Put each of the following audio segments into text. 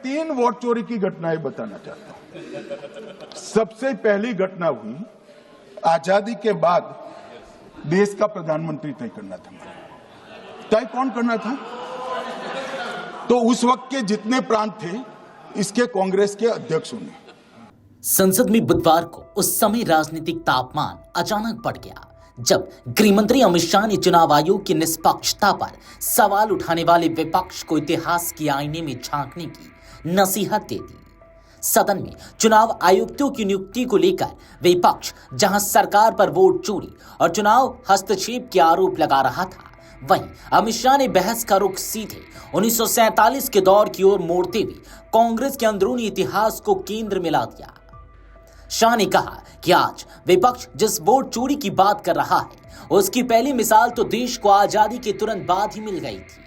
तीन वोट चोरी की घटनाएं बताना चाहता हूं। सबसे पहली घटना हुई आजादी के बाद देश का प्रधानमंत्री तय करना था। तय कौन करना था? तो उस वक्त के जितने प्रांत थे इसके कांग्रेस के अध्यक्षों ने। संसद में बुधवार को उस समय राजनीतिक तापमान अचानक बढ़ गया जब गृह मंत्री अमित शाह ने चुनाव आयोग की निष्पक्षता पर सवाल उठाने वाले विपक्ष को इतिहास के आईने में झांकने की नसीहत दे दी। सदन में चुनाव आयुक्तों की नियुक्ति को लेकर विपक्ष जहां सरकार पर वोट चोरी और चुनाव हस्तक्षेप के आरोप लगा रहा था, वहीं अमित शाह ने बहस का रुख सीधे 1947 के दौर की ओर मोड़ते हुए कांग्रेस के अंदरूनी इतिहास को केंद्र में ला दिया। शाह ने कहा कि आज विपक्ष जिस वोट चोरी की बात कर रहा है उसकी पहली मिसाल तो देश को आजादी के तुरंत बाद ही मिल गई थी।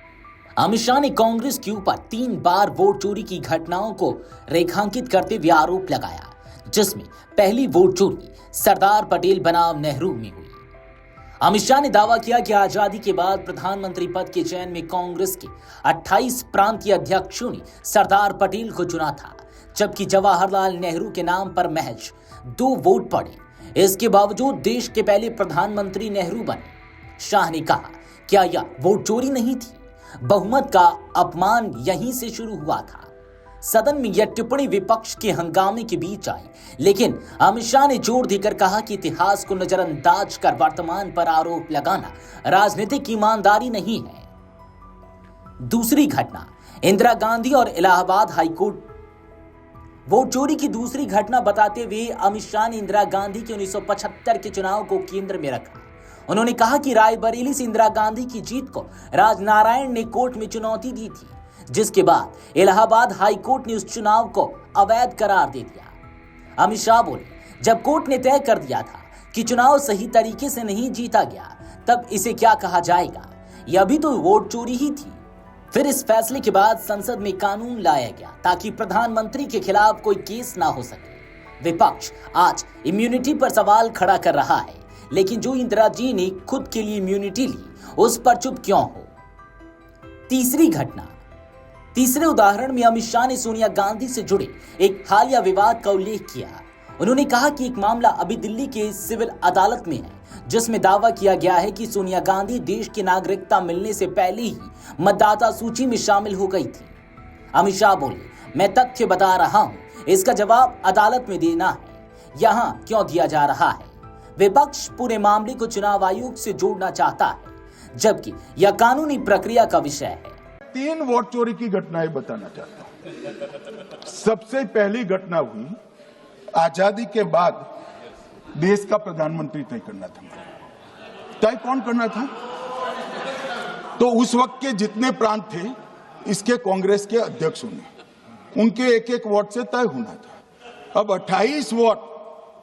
अमित शाह ने कांग्रेस के ऊपर 3 बार वोट चोरी की घटनाओं को रेखांकित करते हुए आरोप लगाया, जिसमें पहली वोट चोरी सरदार पटेल बनाम नेहरू में हुई। अमित शाह ने दावा किया कि आजादी के बाद प्रधानमंत्री पद के चयन में कांग्रेस के 28 प्रांतीय अध्यक्षों ने सरदार पटेल को चुना था, जबकि जवाहरलाल नेहरू के नाम पर महज 2 वोट पड़े। इसके बावजूद देश के पहले प्रधानमंत्री नेहरू बने। शाह ने कहा, क्या यह वोट चोरी नहीं थी? बहुमत का अपमान यहीं से शुरू हुआ था। सदन में यह टिप्पणी विपक्ष के हंगामे के बीच आई, लेकिन अमित शाह ने जोर देकर कहा कि इतिहास को नजरअंदाज कर वर्तमान पर आरोप लगाना राजनीतिक ईमानदारी नहीं है। दूसरी घटना इंदिरा गांधी और इलाहाबाद हाईकोर्ट। वोट चोरी की दूसरी घटना बताते हुए अमित शाह ने इंदिरा गांधी के 1975 के चुनाव को केंद्र में रखा। उन्होंने कहा कि रायबरेली से इंदिरा गांधी की जीत को राजनारायण ने कोर्ट में चुनौती दी थी, जिसके बाद इलाहाबाद हाई कोर्ट ने उस चुनाव को अवैध करार दे दिया। अमित शाह बोले, जब कोर्ट ने तय कर दिया था कि चुनाव सही तरीके से नहीं जीता गया, तब इसे क्या कहा जाएगा? यह भी तो वोट चोरी ही थी। फिर इस फैसले के बाद संसद में कानून लाया गया ताकि प्रधानमंत्री के खिलाफ कोई केस ना हो सके। विपक्ष आज इम्यूनिटी पर सवाल खड़ा कर रहा है, लेकिन जो इंदिरा जी ने खुद के लिए इम्यूनिटी ली, उस पर चुप क्यों हो? तीसरी घटना। तीसरे उदाहरण में अमित शाह ने सोनिया गांधी से जुड़े एक हालिया विवाद का उल्लेख किया। उन्होंने कहा कि एक मामला अभी दिल्ली के सिविल अदालत में है, जिसमें दावा किया गया है कि सोनिया गांधी देश की नागरिकता मिलने से पहले ही मतदाता सूची में शामिल हो गई थी। अमित शाह बोले, मैं तथ्य बता रहा हूं, इसका जवाब अदालत में देना है, यहां क्यों दिया जा रहा है? विपक्ष पूरे मामले को चुनाव आयोग से जोड़ना चाहता है, जबकि यह कानूनी प्रक्रिया का विषय है। 3 वोट चोरी की घटनाएं बताना चाहता हूं। सबसे पहली घटना हुई आजादी के बाद देश का प्रधानमंत्री तय करना था। तय कौन करना था? तो उस वक्त के जितने प्रांत थे इसके कांग्रेस के अध्यक्षों ने। उनके एक वोट से तय होना था। अब 28 वोट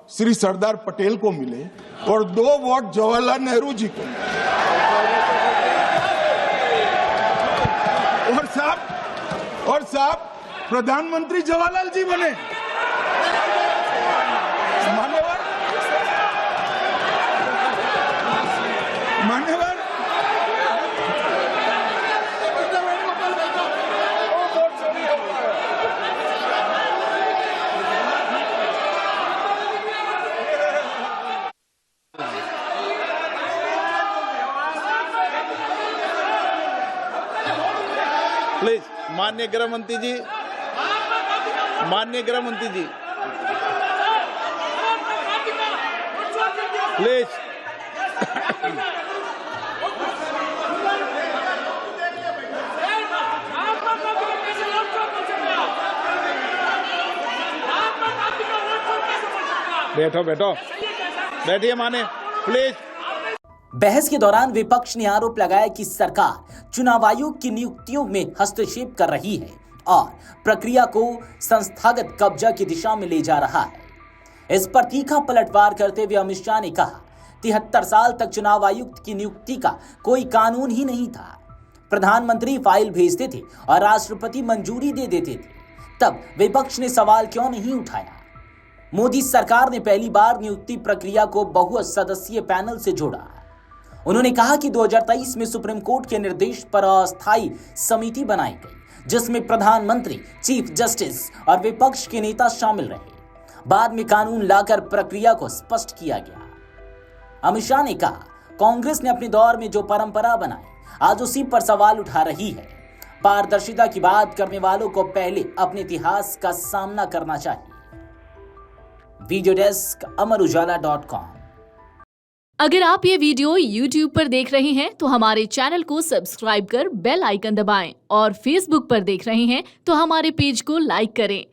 श्री सरदार पटेल को मिले और 2 वोट जवाहरलाल नेहरू जी को मिले। और साहब प्रधानमंत्री जवाहरलाल जी बने। मान्यवर प्लीज, माननीय गृह मंत्री जी, प्लीज। बैठो, बैठिए माने, प्लीज। बहस के दौरान विपक्ष ने आरोप लगाया कि सरकार चुनाव आयोग की नियुक्तियों में हस्तक्षेप कर रही है और प्रक्रिया को संस्थागत कब्जा की दिशा में ले जा रहा है। इस पर तीखा पलटवार करते हुए अमित शाह ने कहा, 73 साल तक चुनाव आयुक्त की नियुक्ति का कोई कानून ही नहीं था। प्रधानमंत्री फाइल भेजते थे और राष्ट्रपति मंजूरी दे देते थे, तब विपक्ष ने सवाल क्यों नहीं उठाया? मोदी सरकार ने पहली बार नियुक्ति प्रक्रिया को बहुसदस्यीय पैनल से जोड़ा। उन्होंने कहा कि 2023 में सुप्रीम कोर्ट के निर्देश पर अस्थायी समिति बनाई गई जिसमें प्रधानमंत्री, चीफ जस्टिस और विपक्ष के नेता शामिल रहे। बाद में कानून लाकर प्रक्रिया को स्पष्ट किया गया। अमित शाह ने कहा, कांग्रेस ने अपने दौर में जो परंपरा बनाई, आज उसी पर सवाल उठा रही है। पारदर्शिता की बात करने वालों को पहले अपने इतिहास का सामना करना चाहिए। वीडियो डेस्क अमरउजाला.com। अगर आप ये वीडियो YouTube पर देख रहे हैं तो हमारे चैनल को सब्सक्राइब कर बेल आइकन दबाएं और Facebook पर देख रहे हैं तो हमारे पेज को लाइक करें।